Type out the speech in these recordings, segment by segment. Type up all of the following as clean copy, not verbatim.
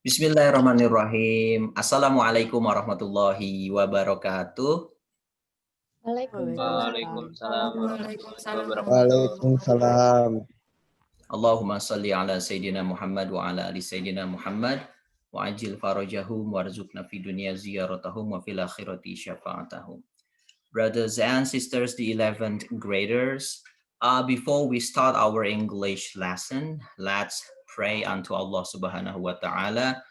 Bismillahirrahmanirrahim. Assalamualaikum warahmatullahi wabarakatuh. Waalaikumsalam. Waalaikumsalam warahmatullahi wabarakatuh. Waalaikumsalam. Allahumma salli ala Sayyidina Muhammad wa ala ali Sayyidina Muhammad wa ajil farajahum warzuqna fi dunya ziyaratahum wa fil akhirati syafa'atahum. Brothers and sisters, the 11th graders, before we start our English lesson, let's pray unto Allah Subhanahu wa Ta'ala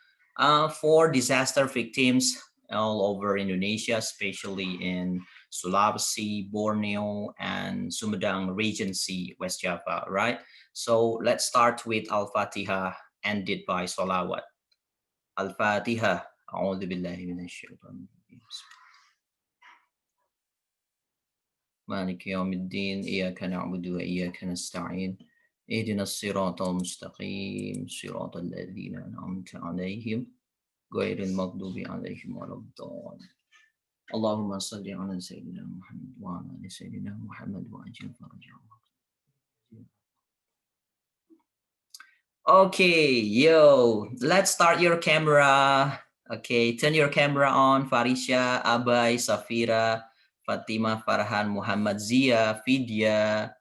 for disaster victims all over Indonesia, especially in Sulawesi, Borneo, and Sumedang Regency, West Java, right? So let's start with Al-Fatiha, ended by Salawat. Al-Fatiha. A'udhu billahi minash shaitanir rajim. مالك يوم الدين إياك نعبد وإياك نستعين اهدنا الصراط المستقيم صراط الذين أنعمت عليهم غير المغضوب عليهم ولا الضالين اللهم صل على سيدنا محمد وعلى آل سيدنا محمد وعجل فرجهم. Okay, let's start your camera. Okay, turn your camera on. Farisha, Abai, Safira, Fatima, Farhan, Muhammad, Zia, Vidya.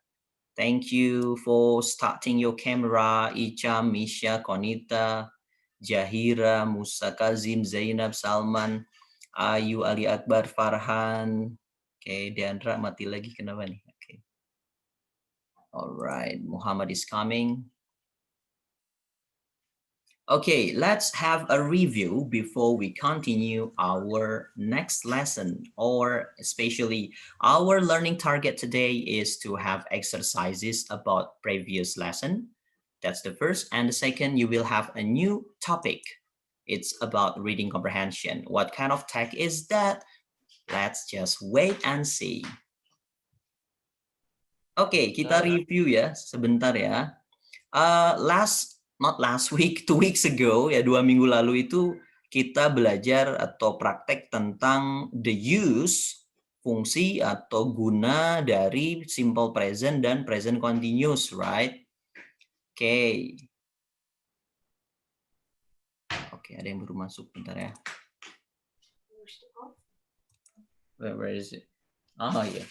Thank you for starting your camera. Icham, Misha, Konita, Jahira, Musa, Kazim, Zainab, Salman, Ayu, Ali Akbar, Farhan. Okay, Deandra mati lagi kenapa nih? Okay. Alright, Muhammad is coming. Okay, let's have a review before we continue our next lesson, or especially our learning target today is to have exercises about previous lesson. That's the first. And the second, you will have a new topic. It's about reading comprehension. What kind of tag is that? Let's just wait and see. Okay, kita review ya sebentar ya. Not last week, 2 weeks ago, ya 2 minggu lalu itu kita belajar atau praktek tentang the use, fungsi atau guna dari simple present dan present continuous, right? Oke. Oke, ada yang baru masuk, bentar ya. Where is it? Oh, iya.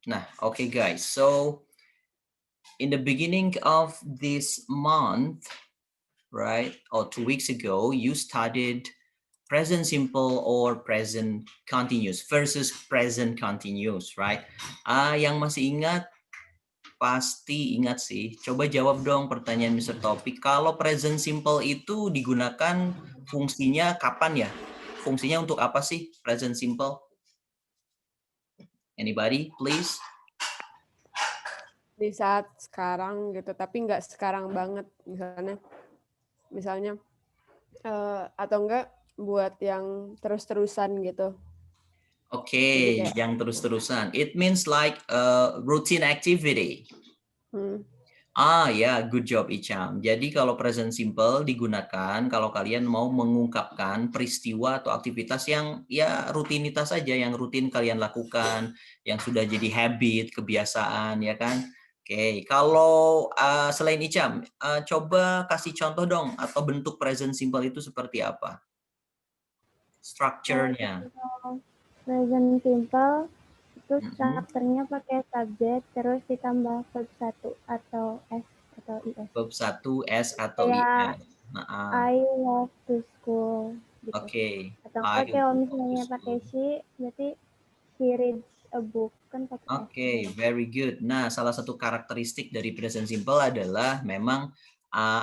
Nah, okay guys, so in the beginning of this month, right, or 2 weeks ago, you studied present simple or present continuous versus present continuous, right? Yang masih ingat, pasti ingat sih. Coba jawab dong pertanyaan Mr. Topik. Kalau present simple itu digunakan fungsinya kapan ya? Fungsinya untuk apa sih present simple? Anybody, please? Di saat sekarang gitu, tapi nggak sekarang banget misalnya atau enggak buat yang terus-terusan gitu. Oke, yang terus-terusan. It means like a routine activity. Ya, good job Icham. Jadi kalau present simple digunakan kalau kalian mau mengungkapkan peristiwa atau aktivitas yang ya rutinitas saja, yang rutin kalian lakukan, yang sudah jadi habit, kebiasaan, ya kan? Oke, kalau selain Icham, coba kasih contoh dong, atau bentuk present simple itu seperti apa? Strukturnya. Present simple itu strukturnya pakai subjek terus ditambah verb 1 atau S atau IS. Verb 1, S atau Kayak IS. I love to school gitu. Oke. Atau kalau misalnya pakai she, berarti she reads a book kan pakai S. Oke, very good. Nah, salah satu karakteristik dari present simple adalah memang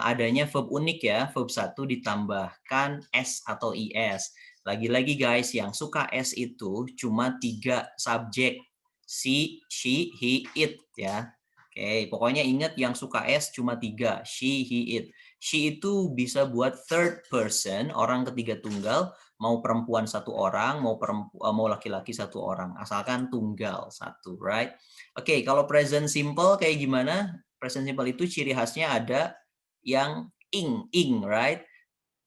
adanya verb unik ya, verb 1 ditambahkan S atau IS. Lagi-lagi guys, yang suka S itu cuma 3 subjek. She, he, it ya. Oke, pokoknya ingat yang suka S cuma 3, she, he, it. She itu bisa buat third person, orang ketiga tunggal, mau perempuan satu orang, mau laki-laki satu orang, asalkan tunggal satu, right? Oke, kalau present simple kayak gimana? Present simple itu ciri khasnya ada yang ing, right?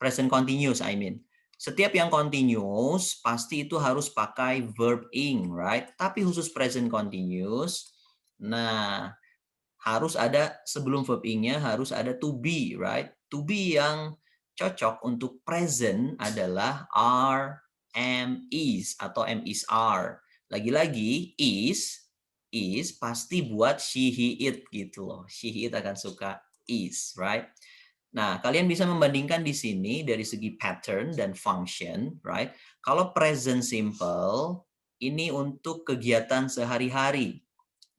Present continuous, I mean. Setiap yang continuous pasti itu harus pakai verb ing, right? Tapi khusus present continuous, nah harus ada sebelum verb ing-nya harus ada to be, right? To be yang cocok untuk present adalah are, am, is atau am, is, are. Lagi-lagi is pasti buat she, he, it gitu loh. She, he, it akan suka is, right? Nah, kalian bisa membandingkan di sini dari segi pattern dan function, right? Kalau present simple ini untuk kegiatan sehari-hari,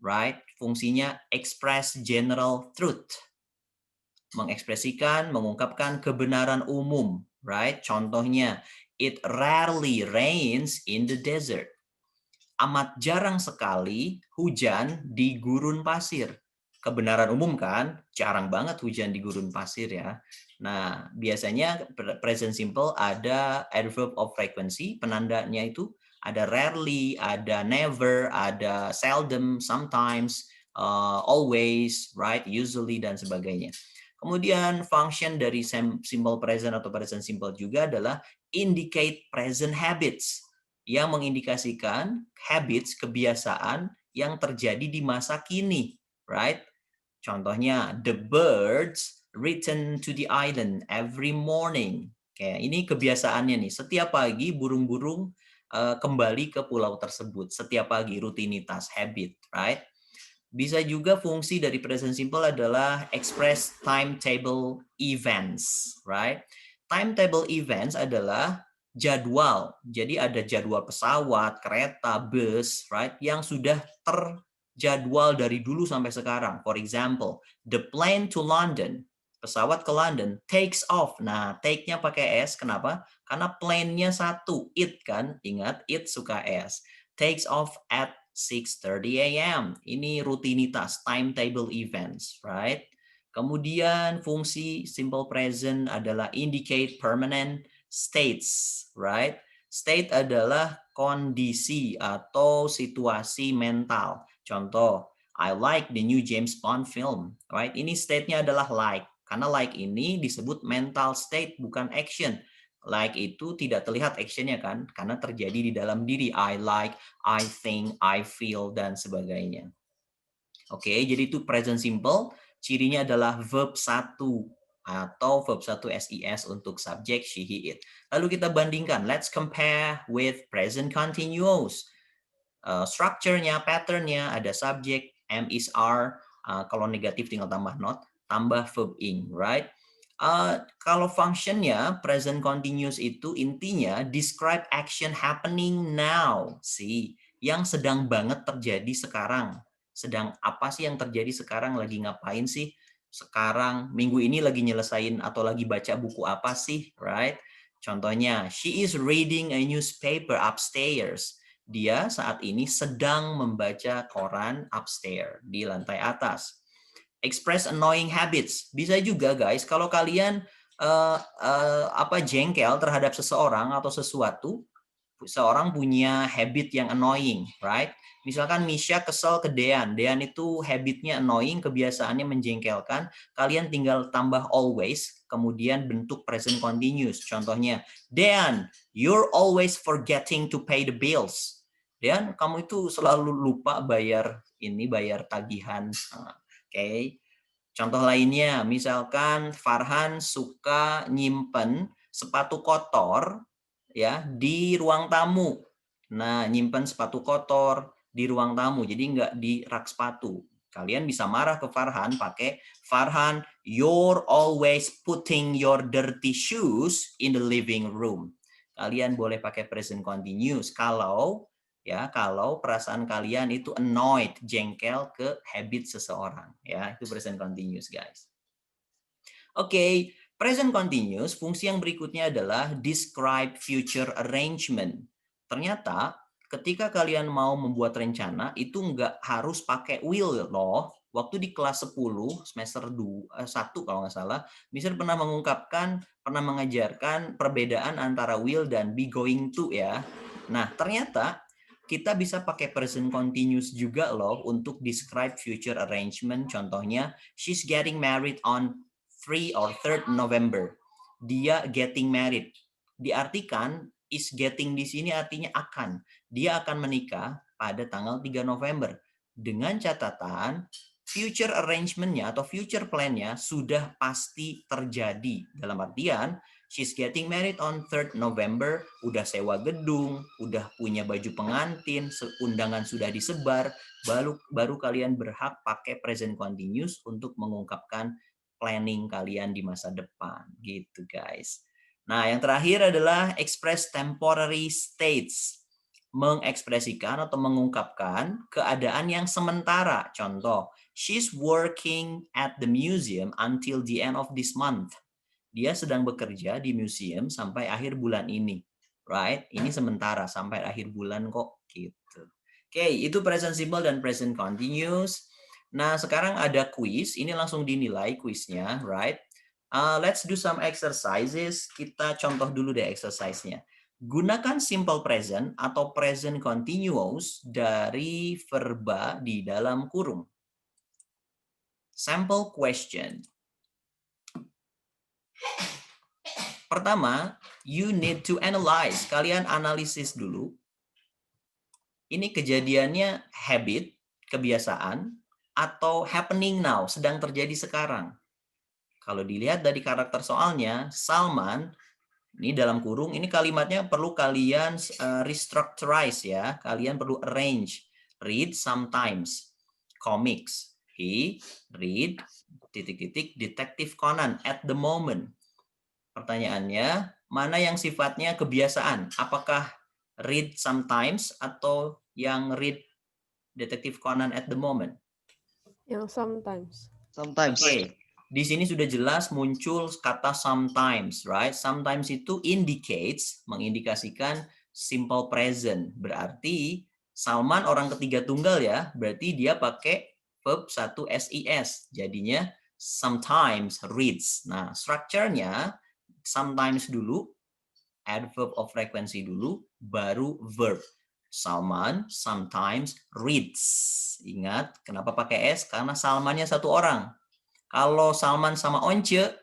right? Fungsinya express general truth. Mengekspresikan, mengungkapkan kebenaran umum, right? Contohnya, it rarely rains in the desert. Amat jarang sekali hujan di gurun pasir. Kebenaran umum kan, jarang banget hujan di gurun pasir ya. Nah, biasanya present simple ada adverb of frequency, penandanya itu ada rarely, ada never, ada seldom, sometimes, always, right, usually, dan sebagainya. Kemudian function dari simple present atau present simple juga adalah indicate present habits, yang mengindikasikan habits, kebiasaan yang terjadi di masa kini, right? Contohnya, the birds return to the island every morning. Kayak ini kebiasaannya nih, setiap pagi burung-burung kembali ke pulau tersebut. Setiap pagi, rutinitas, habit, right? Bisa juga fungsi dari present simple adalah express timetable events, right? Timetable events adalah jadwal. Jadi ada jadwal pesawat, kereta, bus, right? Yang sudah terjadwal dari dulu sampai sekarang. For example, the plane to London, pesawat ke London, takes off. Nah, take-nya pakai S, kenapa? Karena plane-nya satu, it kan? Ingat, it suka S. Takes off at 6:30 a.m. Ini rutinitas, timetable events, right? Kemudian fungsi simple present adalah indicate permanent states, right? State adalah kondisi atau situasi mental. Contoh, I like the new James Bond film, right? Ini state-nya adalah like. Karena like ini disebut mental state, bukan action. Like itu tidak terlihat actionnya kan, karena terjadi di dalam diri. I like, I think, I feel, dan sebagainya. Oke, jadi itu present simple. Cirinya adalah verb 1 atau verb 1 SIS untuk subjek she, he, it. Lalu kita bandingkan. Let's compare with present continuous. Structure-nya, pattern-nya, ada subjek, am, is, are. Kalau negatif tinggal tambah not, tambah verb ing, right? Kalau functionnya present continuous itu intinya describe action happening now, yang sedang banget terjadi sekarang. Sedang apa sih yang terjadi sekarang, lagi ngapain sih sekarang, minggu ini lagi nyelesain atau lagi baca buku apa sih, right? Contohnya, she is reading a newspaper upstairs. Dia saat ini sedang membaca koran upstairs, di lantai atas. Express annoying habits. Bisa juga guys, kalau kalian jengkel terhadap seseorang atau sesuatu, seorang punya habit yang annoying, right? Misalkan Misha kesel ke Dean. Dean itu habitnya annoying, kebiasaannya menjengkelkan. Kalian tinggal tambah always, kemudian bentuk present continuous. Contohnya, Dean, you're always forgetting to pay the bills. Dean, kamu itu selalu lupa bayar tagihan. Oke. Contoh lainnya, misalkan Farhan suka nyimpen sepatu kotor ya di ruang tamu. Nah, nyimpen sepatu kotor di ruang tamu, jadi nggak di rak sepatu. Kalian bisa marah ke Farhan pakai, Farhan, you're always putting your dirty shoes in the living room. Kalian boleh pakai present continuous kalau perasaan kalian itu annoyed, jengkel ke habit seseorang, ya, itu present continuous, guys. Oke, present continuous, fungsi yang berikutnya adalah describe future arrangement. Ternyata ketika kalian mau membuat rencana itu nggak harus pakai will loh, waktu di kelas 10 semester 1 kalau nggak salah, Mister pernah mengajarkan perbedaan antara will dan be going to ya. Nah, ternyata kita bisa pakai present continuous juga loh untuk describe future arrangement. Contohnya, she's getting married on 3 or 3rd November. Dia getting married. Diartikan is getting di sini artinya akan. Dia akan menikah pada tanggal 3 November. Dengan catatan future arrangement-nya atau future plan-nya sudah pasti terjadi. Dalam artian, she's getting married on 3rd November, udah sewa gedung, udah punya baju pengantin, undangan sudah disebar, baru kalian berhak pakai present continuous untuk mengungkapkan planning kalian di masa depan. Gitu guys. Nah, yang terakhir adalah express temporary states. Mengekspresikan atau mengungkapkan keadaan yang sementara. Contoh, she's working at the museum until the end of this month. Dia sedang bekerja di museum sampai akhir bulan ini. Right? Ini sementara sampai akhir bulan kok gitu. Oke, itu present simple dan present continuous. Nah, sekarang ada quiz. Ini langsung dinilai quiznya, right? Let's do some exercises. Kita contoh dulu deh exercise-nya. Gunakan simple present atau present continuous dari verba di dalam kurung. Sample question. Pertama, you need to analyze. Kalian analisis dulu. Ini kejadiannya habit, kebiasaan, atau happening now, sedang terjadi sekarang. Kalau dilihat dari karakter soalnya, Salman, ini dalam kurung, ini kalimatnya perlu kalian restructurize ya. Kalian perlu arrange. Read sometimes. Comics. He read ... Detective Conan at the moment. Pertanyaannya, mana yang sifatnya kebiasaan? Apakah read sometimes atau yang read Detective Conan at the moment? Yang sometimes. Sometimes. Oke. Di sini sudah jelas muncul kata sometimes, right? Sometimes itu indicates, mengindikasikan simple present. Berarti Salman orang ketiga tunggal ya, berarti dia pakai verb 1 SIS. Jadinya sometimes reads. Nah, structure-nya sometimes dulu, adverb of frequency dulu, baru verb. Salman sometimes reads. Ingat, kenapa pakai S? Karena Salmannya satu orang. Kalau Salman sama Once,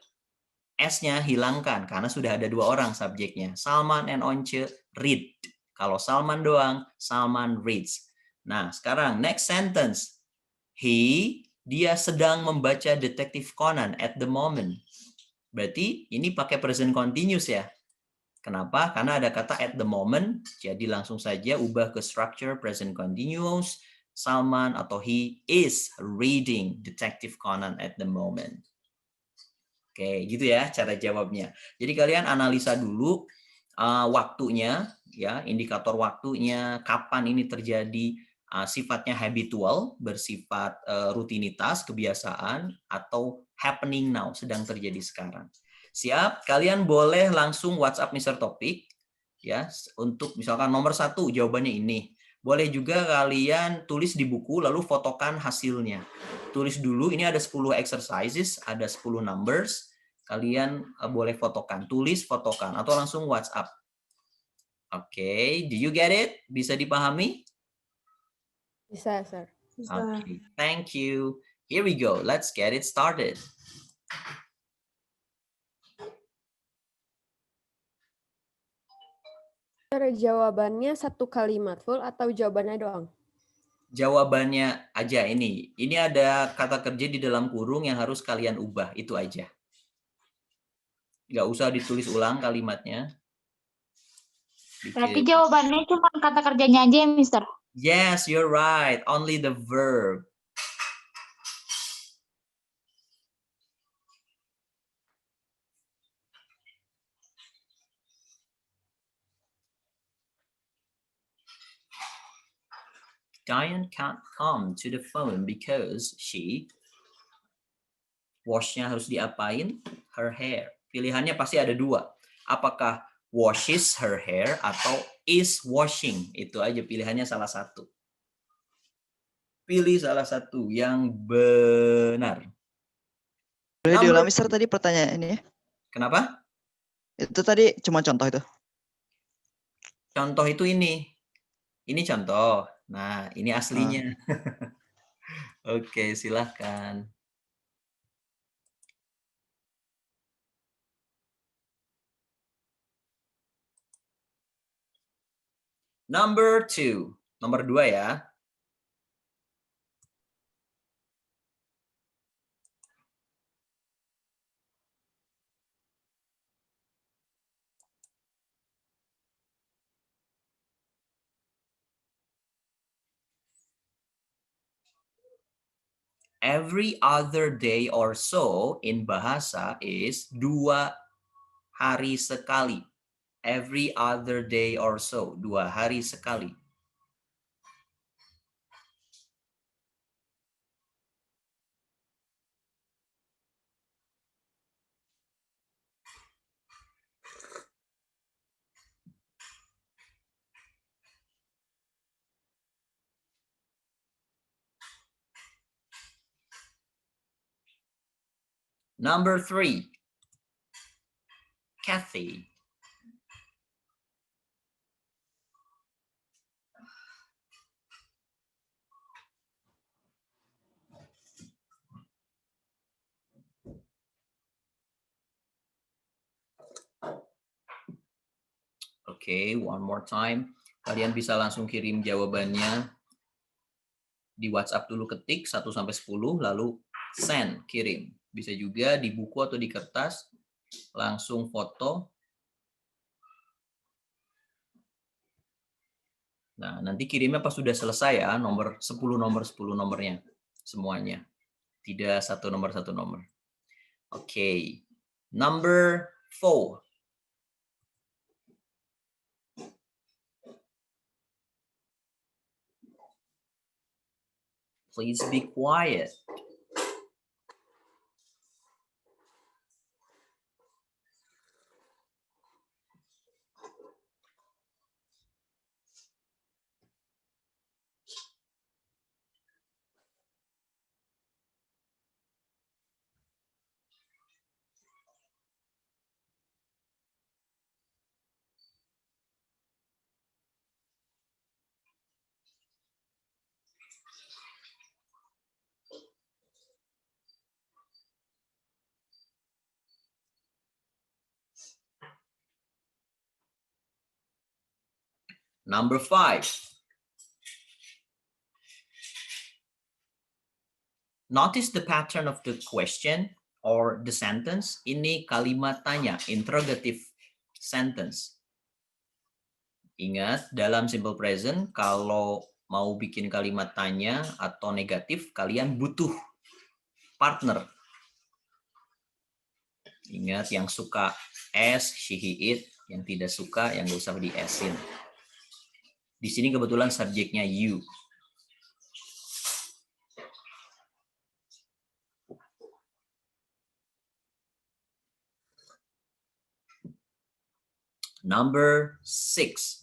S-nya hilangkan karena sudah ada dua orang subjeknya. Salman and Once read. Kalau Salman doang, Salman reads. Nah, sekarang next sentence. Dia sedang membaca Detective Conan at the moment. Berarti ini pakai present continuous ya. Kenapa? Karena ada kata at the moment, jadi langsung saja ubah ke structure present continuous. Salman atau he is reading Detective Conan at the moment. Oke, gitu ya cara jawabnya. Jadi kalian analisa dulu waktunya, ya, indikator waktunya, kapan ini terjadi, sifatnya habitual, bersifat rutinitas, kebiasaan, atau happening now, sedang terjadi sekarang. Siap? Kalian boleh langsung WhatsApp Mr. Topik, ya, untuk misalkan nomor 1 jawabannya ini. Boleh juga kalian tulis di buku lalu fotokan hasilnya. Tulis dulu, ini ada 10 exercises, ada 10 numbers. Kalian boleh fotokan, tulis, fotokan, atau langsung WhatsApp. Oke, do you get it? Bisa dipahami? Bisa, sir. Oke, thank you. Here we go, let's get it started. Jawabannya satu kalimat full atau jawabannya doang? Jawabannya aja ini. Ini ada kata kerja di dalam kurung yang harus kalian ubah, itu aja. Nggak usah ditulis ulang kalimatnya. Berarti jawabannya cuma kata kerjanya aja ya, Mister? Yes, you're right. Only the verb. Diane can't come to the phone because she wash-nya harus diapain? Her hair. Pilihannya pasti ada dua. Apakah washes her hair atau is washing? Itu aja pilihannya salah satu. Pilih salah satu yang benar. Boleh Number diulang Mister tadi pertanyaan ini ya? Kenapa? Itu tadi cuma contoh itu. Contoh itu ini. Ini contoh. Nah, ini aslinya. Oke, silahkan. Number 2. Nomor 2 ya. Every other day or so in bahasa is 2 hari sekali. Every other day or so, 2 hari sekali. Number 3. Kathy. Oke, one more time. Kalian bisa langsung kirim jawabannya di WhatsApp dulu, ketik 1 sampai 10 lalu send, kirim. Bisa juga di buku atau di kertas langsung foto. Nah, nanti kirimnya pas sudah selesai ya, nomor 10 nomornya semuanya. Tidak satu nomor. Oke. Number 4. Please be quiet. Number 5. Notice the pattern of the question or the sentence. Ini kalimat tanya, interrogative sentence. Ingat, dalam simple present, kalau mau bikin kalimat tanya atau negatif, kalian butuh partner. Ingat, yang suka S, she, he, it. Yang tidak suka, yang nggak usah di S-in. Di sini kebetulan subjeknya you. Number 6.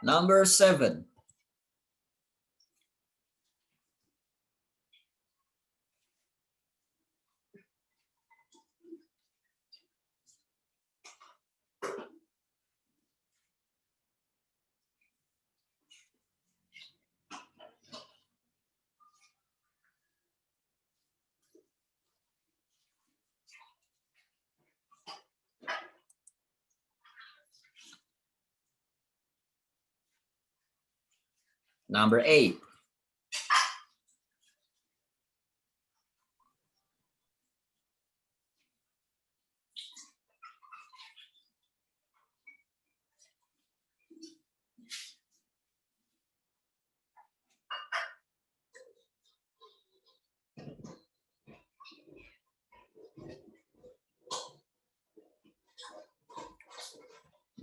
Number 7. Number 8.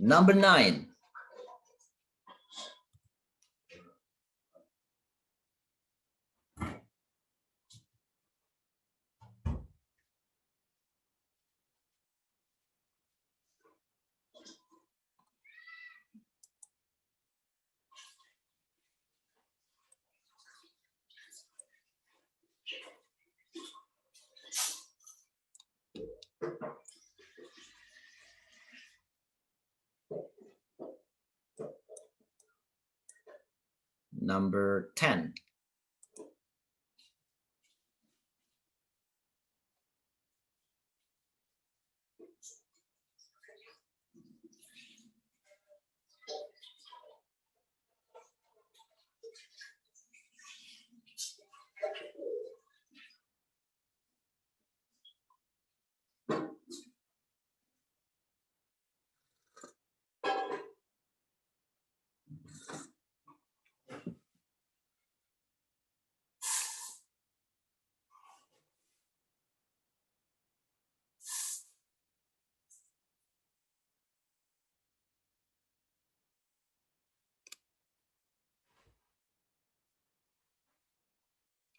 Number 9. Number 10.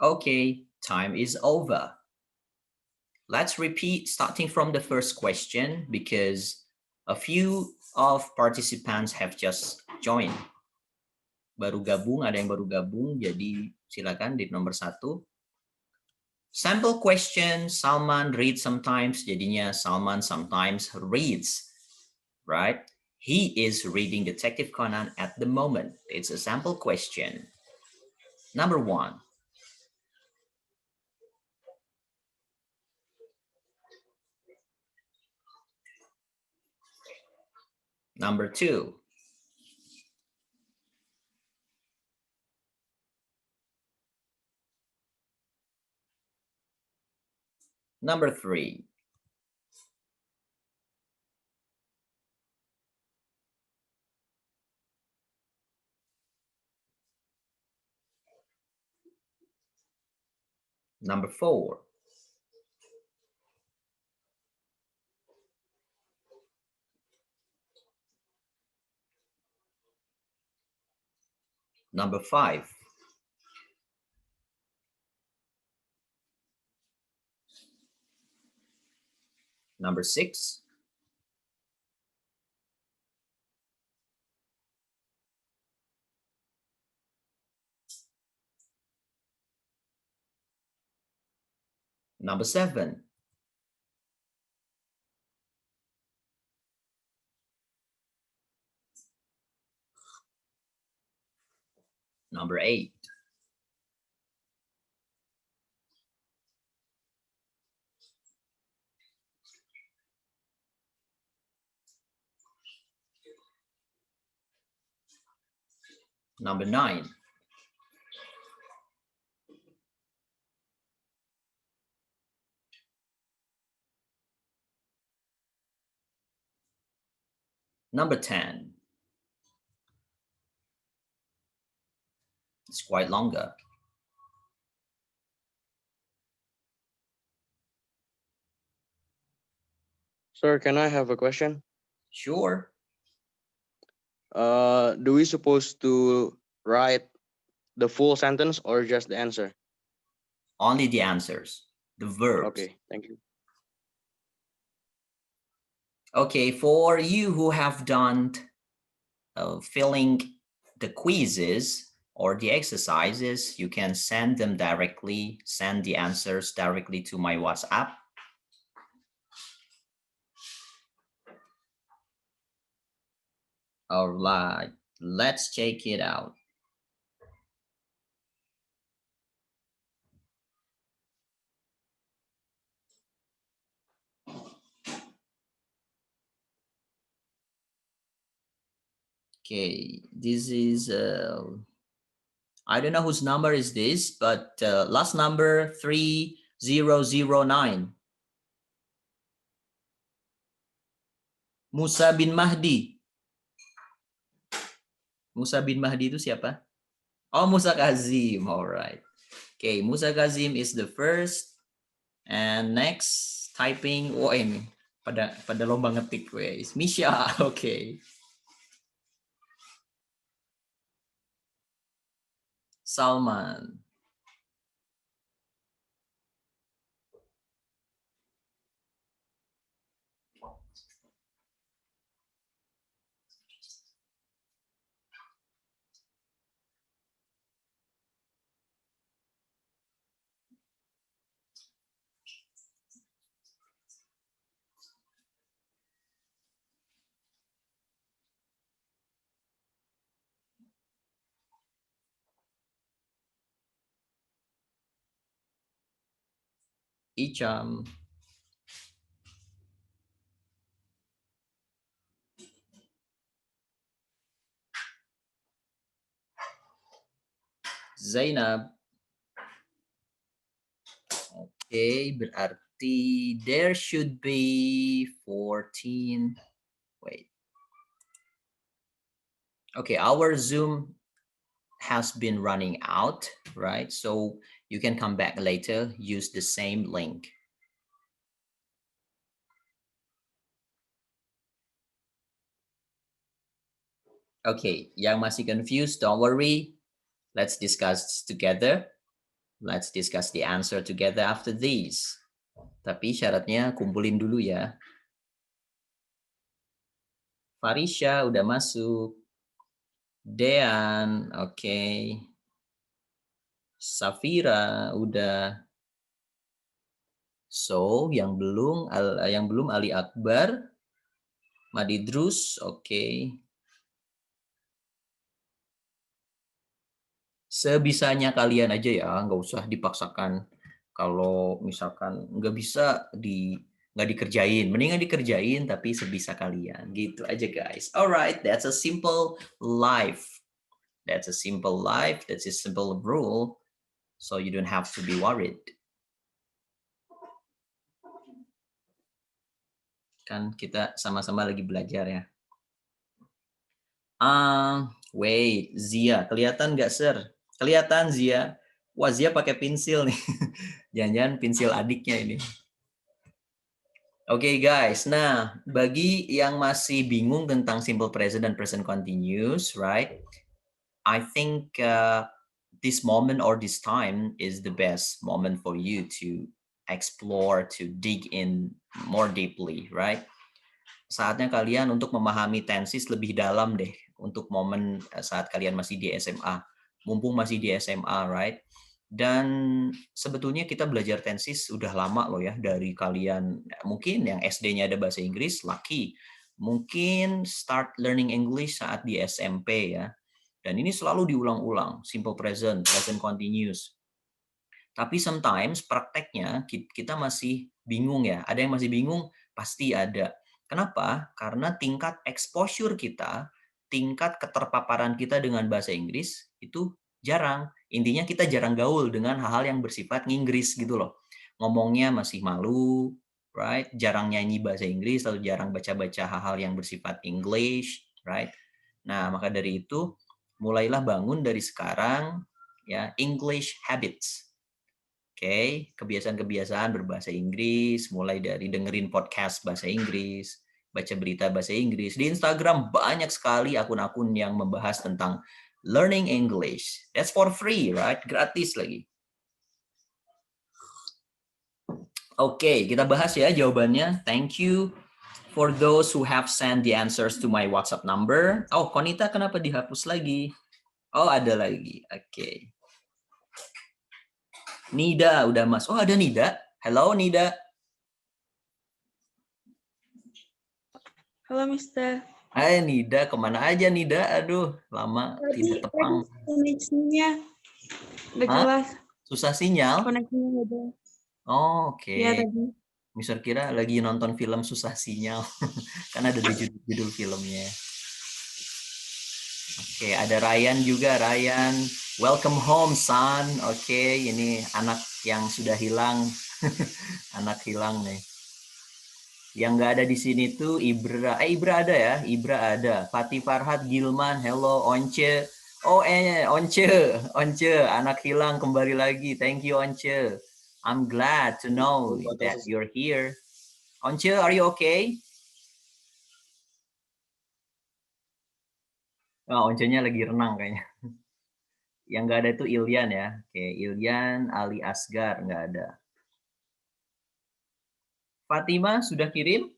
Okay, time is over. Let's repeat starting from the first question because a few of participants have just joined. Baru gabung, ada yang baru gabung, jadi silakan di nomor 1. Sample question, Salman reads sometimes, jadinya Salman sometimes reads, right? He is reading Detective Conan at the moment. It's a sample question. Number 1. Number 2. Number 3. Number 4. Number 5. Number 6. Number 7. Number 8. Number 9. Number 10. It's quite longer. Sir, can I have a question? Sure. Do we supposed to write the full sentence or just the answer? Only the answers, the verbs. Okay, thank you. Okay, for you who have done filling the quizzes or the exercises, you can send them directly, send the answers directly to my WhatsApp. All right, let's check it out. Okay, this is, I don't know whose number is this, but last number 3009. Musa bin Mahdi. Musa bin Mahdi itu siapa? Oh, Musa Kazim. All right. Okay, Musa Kazim is the first. And next, typing OM. pada lomba ngetik, wes. Misha, oke. Salman. Icham. Zainab. Oke, berarti there should be 14. Wait. Okay, our Zoom has been running out, right? So you can come back later, use the same link. Okay, yang masih confused, don't worry. Let's discuss together. Let's discuss the answer together after these. Tapi syaratnya kumpulin dulu ya. Farisha udah masuk. Dean, oke. Safira udah. So, yang belum Ali Akbar, Madidrus, oke. Sebisanya kalian aja ya, nggak usah dipaksakan. Kalau misalkan nggak bisa nggak dikerjain, mendingan dikerjain tapi sebisa kalian. Gitu aja guys. Alright, that's a simple life. That's a simple life. That's a simple rule. So you don't have to be worried. Kan kita sama-sama lagi belajar ya. Wait, Zia, kelihatan nggak sir? Kelihatan Zia. Wah, Zia pakai pensil nih. Jangan-jangan pensil adiknya ini. Oke guys, nah bagi yang masih bingung tentang simple present dan present continuous, right? I think this moment or this time is the best moment for you to explore, to dig in more deeply, right? Saatnya kalian untuk memahami tenses lebih dalam deh untuk momen saat kalian masih di SMA. Mumpung masih di SMA, right? Dan sebetulnya kita belajar tenses udah lama loh ya, dari kalian mungkin yang SD-nya ada bahasa Inggris, lucky. Mungkin start learning English saat di SMP ya. Dan ini selalu diulang-ulang, simple present, present continuous. Tapi sometimes prakteknya kita masih bingung ya. Ada yang masih bingung? Pasti ada. Kenapa? Karena tingkat exposure kita, tingkat keterpaparan kita dengan bahasa Inggris itu jarang. Intinya kita jarang gaul dengan hal-hal yang bersifat Inggris gitu loh. Ngomongnya masih malu, right? Jarang nyanyi bahasa Inggris atau jarang baca-baca hal-hal yang bersifat English, right? Nah, maka dari itu mulailah bangun dari sekarang ya, English habits. Oke, kebiasaan-kebiasaan berbahasa Inggris, mulai dari dengerin podcast bahasa Inggris, baca berita bahasa Inggris. Di Instagram banyak sekali akun-akun yang membahas tentang learning English. That's for free, right? Gratis lagi. Oke, kita bahas ya jawabannya. Thank you for those who have sent the answers to my WhatsApp number. Oh, Konita kenapa dihapus lagi? Oh, ada lagi. Oke. Nida udah mas. Oh, ada Nida. Hello, Nida. Halo, Mister. Hai Nida, kemana aja Nida? Aduh, lama tidak tepang. Koneksinya udah Hah? jelas. Susah sinyal? Koneksinya udah jelas. Oh, oke. Iya tadi. Mister kira lagi nonton film susah sinyal. Kan ada di judul filmnya. Oke, ada Ryan juga. Ryan, welcome home, son. Oke, ini anak yang sudah hilang. Anak hilang nih. Yang nggak ada di sini tuh Ibra. Ibra ada ya? Ibra ada. Fatih Farhat, Gilman, hello, Once. Oh, Once, anak hilang kembali lagi. Thank you, Once. I'm glad to know that you're here. Once, are you okay? Oh, Once-nya lagi renang kayaknya. Yang nggak ada itu Ilyan ya. Oke, Ilyan, Ali Asgar nggak ada. Fatima sudah kirim?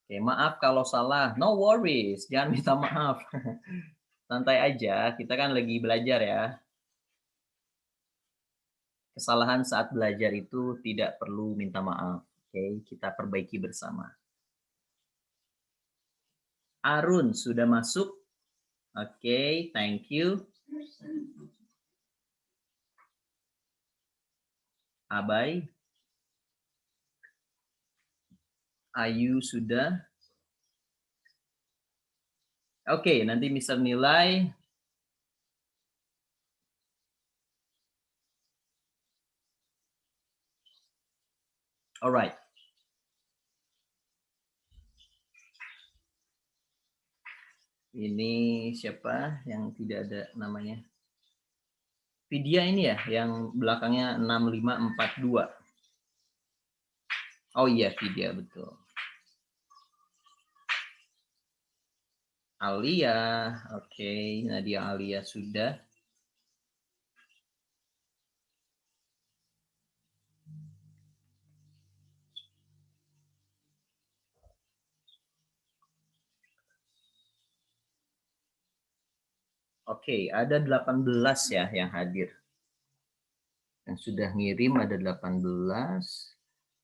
Oke, maaf kalau salah. No worries, jangan minta maaf. Santai aja, kita kan lagi belajar ya. Kesalahan saat belajar itu tidak perlu minta maaf. Oke, kita perbaiki bersama. Arun sudah masuk. Oke, thank you. Abai. Ayu sudah. Oke, nanti Mister nilai. Alright. Ini siapa yang tidak ada namanya? Vidya ini ya, yang belakangnya 6542. Oh iya, Vidya, betul. Alia, oke, Nadia Alia sudah. Oke, ada 18 ya yang hadir. Yang sudah ngirim ada 18.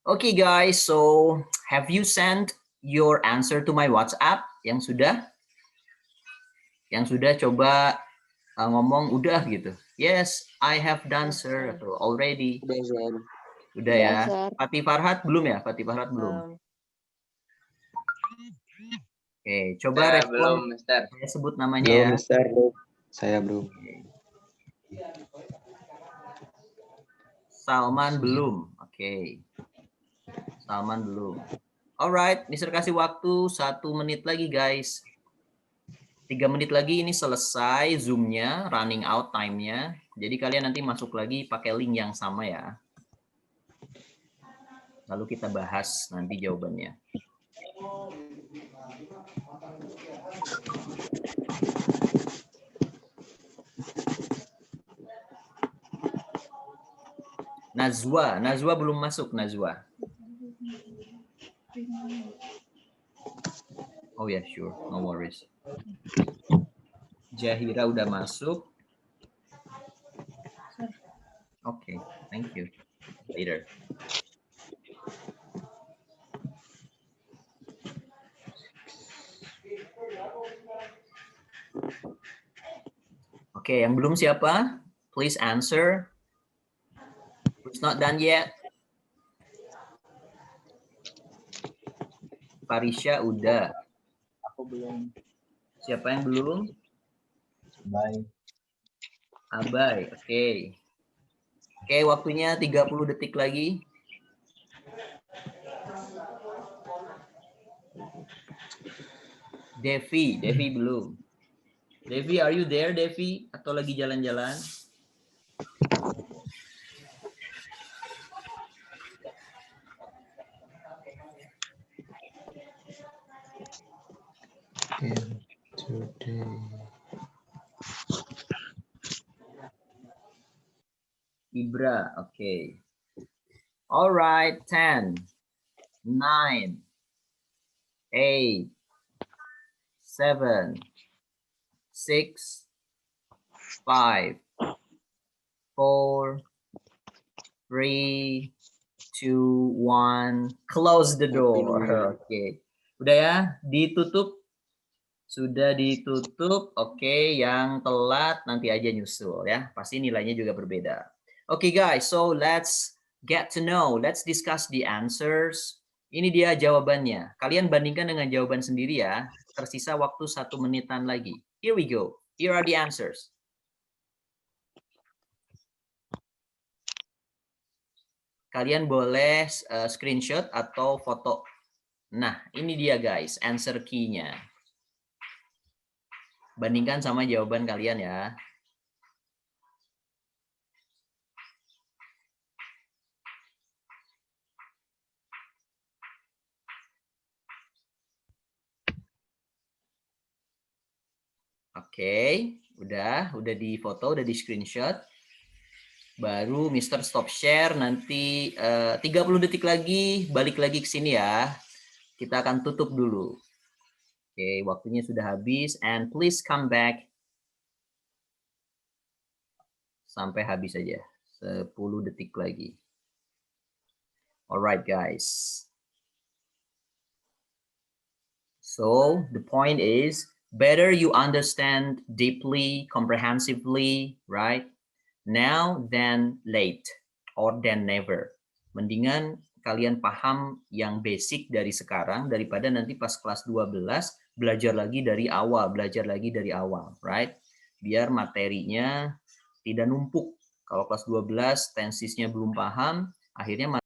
Oke guys, so have you sent your answer to my WhatsApp? Yang sudah? Yang sudah coba ngomong udah gitu. Yes, I have done sir atau already. Udah, Zan. Udah ya. Sir. Fatih Farhat belum ya? Fatih Farhat belum. Oke, coba respon. Belum, Mister. Saya sebut namanya ya. Mister. Saya belum. Salman belum. Oke. Salman belum. Alright, Mister kasih waktu 1 menit lagi guys. 3 menit lagi ini selesai Zoom-nya, running out time-nya. Jadi kalian nanti masuk lagi pakai link yang sama ya. Lalu kita bahas nanti jawabannya. Nazwa belum masuk, Nazwa. Oh ya, yeah, sure, no worries. Jahira udah masuk. Oke, thank you. Later. Oke, yang belum siapa? Please answer. Who's not done yet? Farisha udah. Aku belum. Siapa yang belum? Bye. Abai, oke. Oke, waktunya 30 detik lagi. Devi belum. Devi, are you there, Devi? Atau lagi jalan-jalan? Ibra, okay. All right, 10, 9, 8, 7, 6, 5, 4, 3, 2, 1. Close the door. Oke. Udah ya, ditutup. Sudah ditutup. Oke, yang telat nanti aja nyusul ya. Pasti nilainya juga berbeda. Oke guys, so let's get to know. Let's discuss the answers. Ini dia jawabannya. Kalian bandingkan dengan jawaban sendiri ya. Tersisa waktu 1 menitan lagi. Here we go. Here are the answers. Kalian boleh screenshot atau foto. Nah, ini dia guys, answer key-nya. Bandingkan sama jawaban kalian ya. Oke, udah di foto, udah di screenshot. Baru Mister stop share, nanti 30 detik lagi balik lagi ke sini ya. Kita akan tutup dulu. Oke, waktunya sudah habis and please come back sampai habis aja. 10 detik lagi. Alright guys. So the point is better you understand deeply, comprehensively, right? Now than late or than never. Mendingan kalian paham yang basic dari sekarang daripada nanti pas kelas 12 belajar lagi dari awal, right? Biar materinya tidak numpuk. Kalau kelas 12 tensisnya belum paham, akhirnya